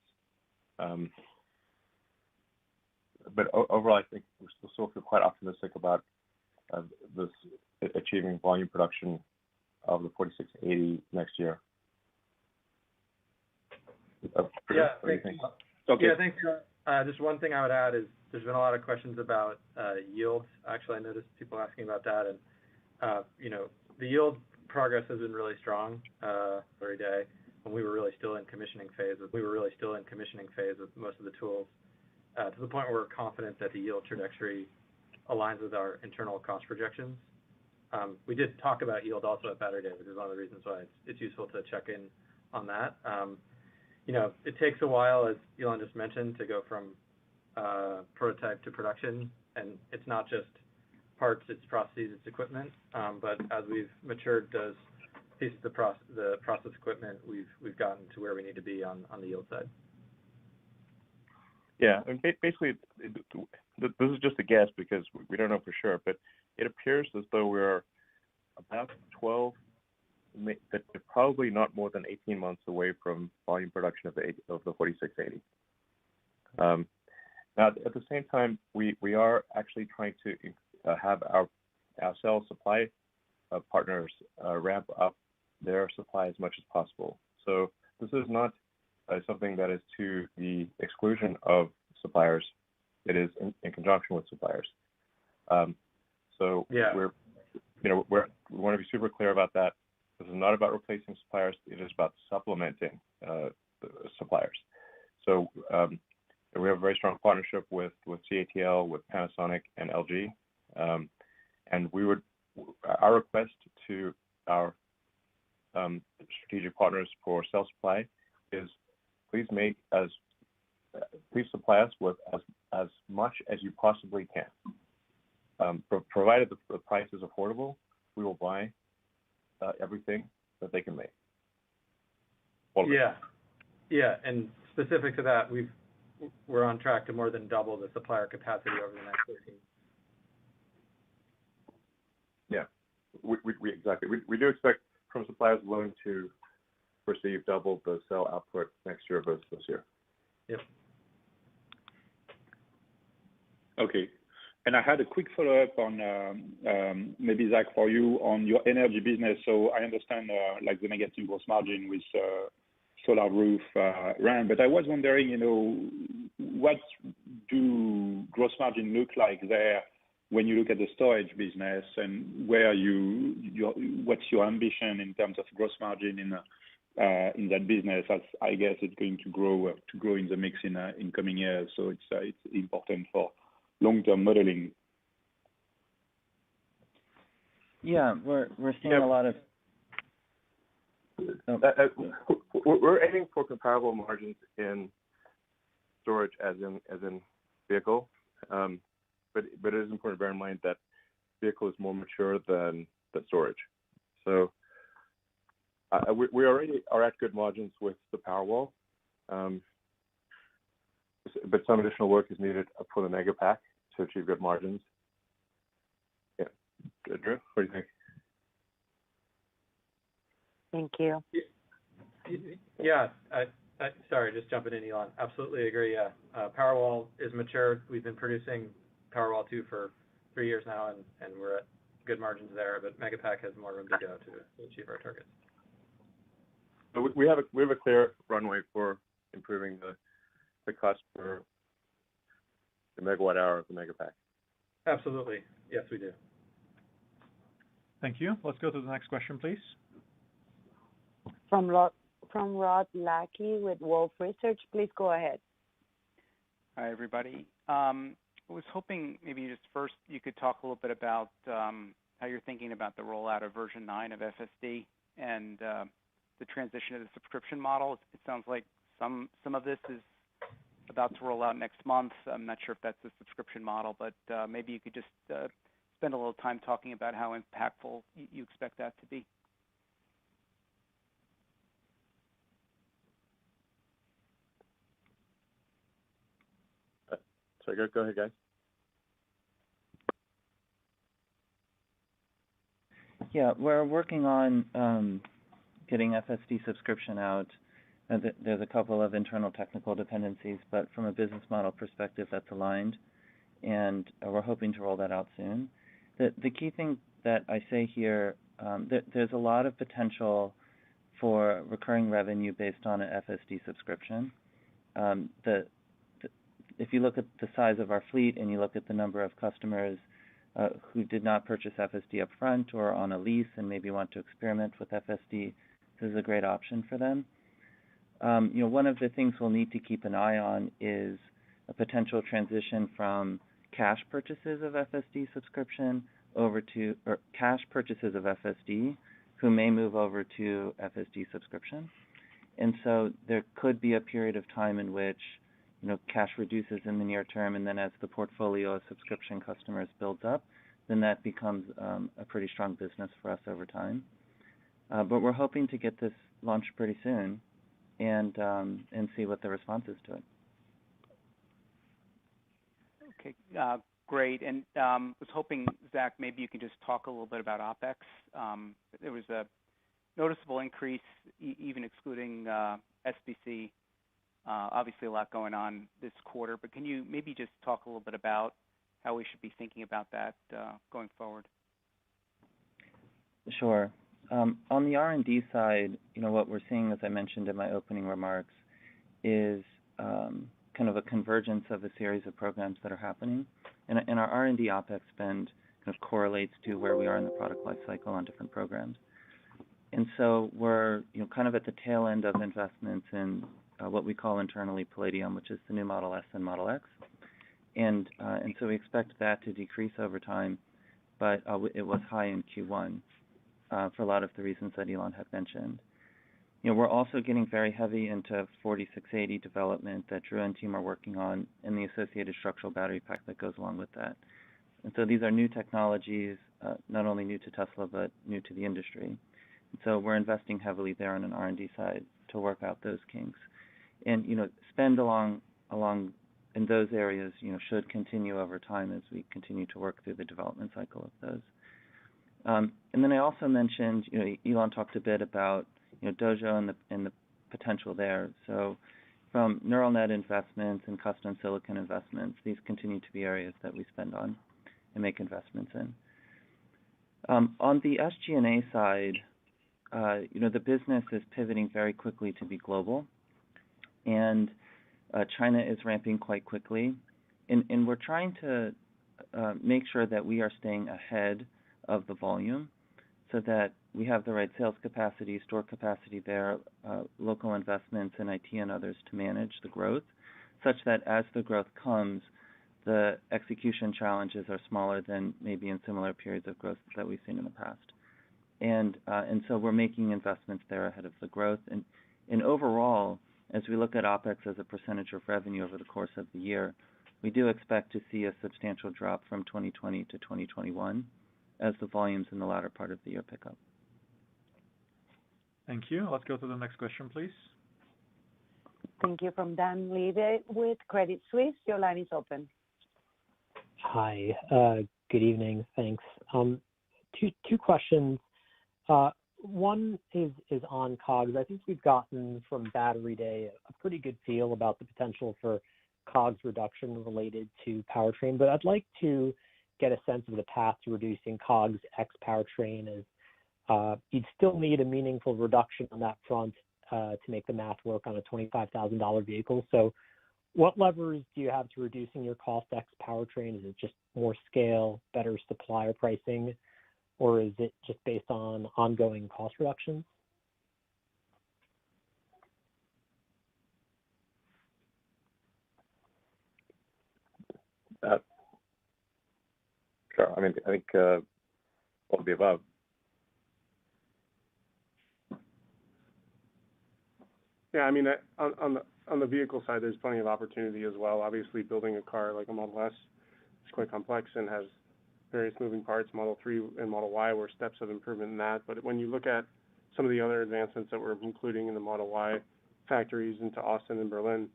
Speaker 3: But overall, I think we still feel quite optimistic about this achieving volume production of the 4680 next year.
Speaker 6: Yeah, thanks.
Speaker 7: Okay.
Speaker 6: Yeah, thanks. Just one thing I would add is there's been a lot of questions about yield. Actually, I noticed people asking about that, and the yield progress has been really strong every day. When we were really still in commissioning phase with most of the tools, to the point where we're confident that the yield trajectory aligns with our internal cost projections. We did talk about yield also at Battery Day, which is one of the reasons why it's useful to check in on that. It takes a while, as Elon just mentioned, to go from prototype to production, and it's not just parts, it's processes, it's equipment. But as we've matured those pieces of the process equipment, we've gotten to where we need to be on the yield side.
Speaker 3: Yeah, and basically, this is just a guess because we don't know for sure, but it appears as though we're about 12, but probably not more than 18 months away from volume production of the 4680. Now, at the same time, we are actually trying to have our cell supply partners ramp up their supply as much as possible. So this is not something that is to the exclusion of suppliers. It is in conjunction with suppliers. So
Speaker 6: yeah.
Speaker 3: we want to be super clear about that. This is not about replacing suppliers. It is about supplementing the suppliers. So we have a very strong partnership with CATL, with Panasonic, and LG. And our request to our strategic partners for cell supply is please supply us with as much as you possibly can. Provided the price is affordable, we will buy everything that they can make.
Speaker 6: Yeah, and specific to that, we're on track to more than double the supplier capacity over the next 13.
Speaker 3: Yeah, we exactly. We do expect from suppliers willing to receive double the cell output next year versus this year.
Speaker 6: Yep.
Speaker 7: Okay. And I had a quick follow-up on maybe Zach for you on your energy business. So I understand like the negative gross margin with Solar Roof RAM, but I was wondering, what do gross margin look like there when you look at the storage business, and what's your ambition in terms of gross margin in that business? As I guess it's going to grow in the mix in coming years. So it's important for long-term modeling.
Speaker 4: Yeah, we're seeing a lot of.
Speaker 3: We're aiming for comparable margins in storage as in vehicle, but it is important to bear in mind that vehicle is more mature than the storage. So we already are at good margins with the Powerwall, but some additional work is needed for the Megapack to achieve good margins. Yeah, Drew, what do you think?
Speaker 1: Thank you.
Speaker 6: Yeah, sorry, just jumping in, Elon. Absolutely agree. Yeah, Powerwall is mature. We've been producing Powerwall 2 for 3 years now, and we're at good margins there. But Megapack has more room to go to achieve our targets.
Speaker 3: So we have a clear runway for improving the cost per the megawatt hour of the Megapack.
Speaker 6: Absolutely, yes, we do.
Speaker 2: Thank you. Let's go to the next question, please.
Speaker 1: From Rod Lackey with Wolfe Research, please go ahead.
Speaker 8: Hi, everybody. I was hoping maybe just first you could talk a little bit about how you're thinking about the rollout of version 9 of FSD and the transition to the subscription model. It sounds like some of this is about to roll out next month. I'm not sure if that's the subscription model, but maybe you could just spend a little time talking about how impactful you expect that to be.
Speaker 3: Sorry, go ahead, guys.
Speaker 4: Yeah, we're working on getting FSD subscription out. There's a couple of internal technical dependencies, but from a business model perspective, that's aligned, and we're hoping to roll that out soon. The key thing that I say here there's a lot of potential for recurring revenue based on an FSD subscription. If you look at the size of our fleet and you look at the number of customers who did not purchase FSD up front or on a lease and maybe want to experiment with FSD, this is a great option for them. One of the things we'll need to keep an eye on is a potential transition from cash purchases of FSD subscription over to, or cash purchases of FSD who may move over to FSD subscription. And so there could be a period of time in which cash reduces in the near term, and then as the portfolio of subscription customers builds up, then that becomes a pretty strong business for us over time. But we're hoping to get this launched pretty soon and see what the response is to it.
Speaker 8: Okay, great. And was hoping, Zach, maybe you can just talk a little bit about OpEx. There was a noticeable increase, even excluding SBC. Obviously, a lot going on this quarter, but can you maybe just talk a little bit about how we should be thinking about that going forward?
Speaker 4: Sure. On the R&D side, what we're seeing, as I mentioned in my opening remarks, is kind of a convergence of a series of programs that are happening. And our R&D OpEx spend kind of correlates to where we are in the product life cycle on different programs. And so we're kind of at the tail end of investments in what we call internally Palladium, which is the new Model S and Model X. And so we expect that to decrease over time, but it was high in Q1 for a lot of the reasons that Elon had mentioned. We're also getting very heavy into 4680 development that Drew and team are working on, and the associated structural battery pack that goes along with that. And so these are new technologies, not only new to Tesla, but new to the industry. And so we're investing heavily there on an R&D side to work out those kinks. And, spend along in those areas, should continue over time as we continue to work through the development cycle of those. And then I also mentioned, Elon talked a bit about, Dojo and the potential there. So from neural net investments and custom silicon investments, these continue to be areas that we spend on and make investments in. On the SG&A side, the business is pivoting very quickly to be global, and China is ramping quite quickly. And we're trying to make sure that we are staying ahead of the volume so that we have the right sales capacity, store capacity there, local investments in IT and others to manage the growth, such that as the growth comes, the execution challenges are smaller than maybe in similar periods of growth that we've seen in the past. And so we're making investments there ahead of the growth. And overall, as we look at OpEx as a percentage of revenue over the course of the year, we do expect to see a substantial drop from 2020 to 2021 as the volumes in the latter part of the year pick up.
Speaker 2: Thank you. Let's go to the next question, please.
Speaker 1: Thank you. From Dan Levy with Credit Suisse. Your line is open.
Speaker 9: Hi. Good evening. Thanks. Two questions. One is on COGS. I think we've gotten from Battery Day a pretty good feel about the potential for COGS reduction related to powertrain, but I'd like to get a sense of the path to reducing COGS X powertrain, as you'd still need a meaningful reduction on that front to make the math work on a $25,000 vehicle. So what levers do you have to reducing your cost X powertrain? Is it just more scale, better supplier pricing, or is it just based on ongoing cost reductions?
Speaker 3: Sure. I think all of the above.
Speaker 5: Yeah, on the vehicle side, there's plenty of opportunity as well. Obviously, building a car like a Model S is quite complex and has various moving parts. Model 3 and Model Y were steps of improvement in that. But when you look at some of the other advancements that we're including in the Model Y factories into Austin and Berlin,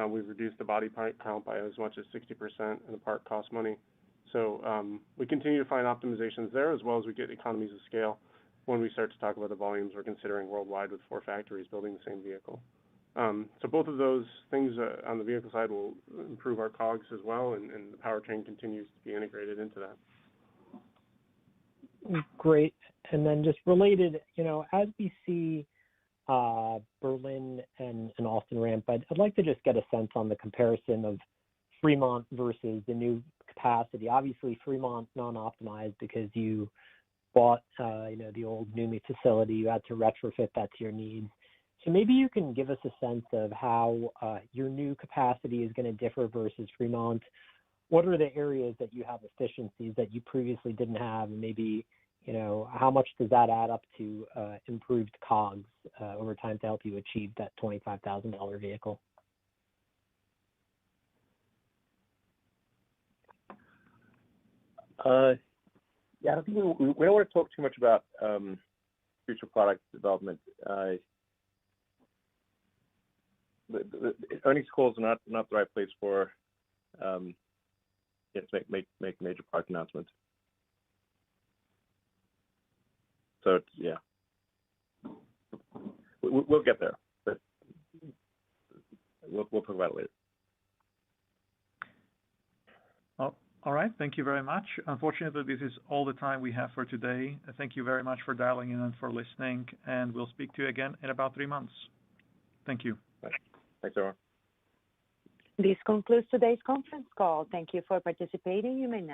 Speaker 5: we've reduced the body part count by as much as 60%, and the part costs money. So we continue to find optimizations there, as well as we get economies of scale when we start to talk about the volumes we're considering worldwide with 4 factories building the same vehicle. So both of those things on the vehicle side will improve our COGS as well, and the powertrain continues to be integrated into that.
Speaker 9: Great. And then just related, as we see Berlin and Austin ramp, I'd like to just get a sense on the comparison of Fremont versus the new capacity. Obviously, Fremont non-optimized because you bought, the old NUMMI facility. You had to retrofit that to your needs. So maybe you can give us a sense of how your new capacity is going to differ versus Fremont. What are the areas that you have efficiencies that you previously didn't have, and maybe how much does that add up to improved COGS over time to help you achieve that $25,000 vehicle?
Speaker 3: I don't think we don't want to talk too much about future product development. The earnings calls are not the right place for to make major product announcements. So yeah, we'll get there, but we'll talk about it later.
Speaker 2: All right. Thank you very much. Unfortunately, this is all the time we have for today. Thank you very much for dialing in and for listening, and we'll speak to you again in about 3 months. Thank you.
Speaker 3: Bye. Thanks, everyone.
Speaker 1: This concludes today's conference call. Thank you for participating. You may now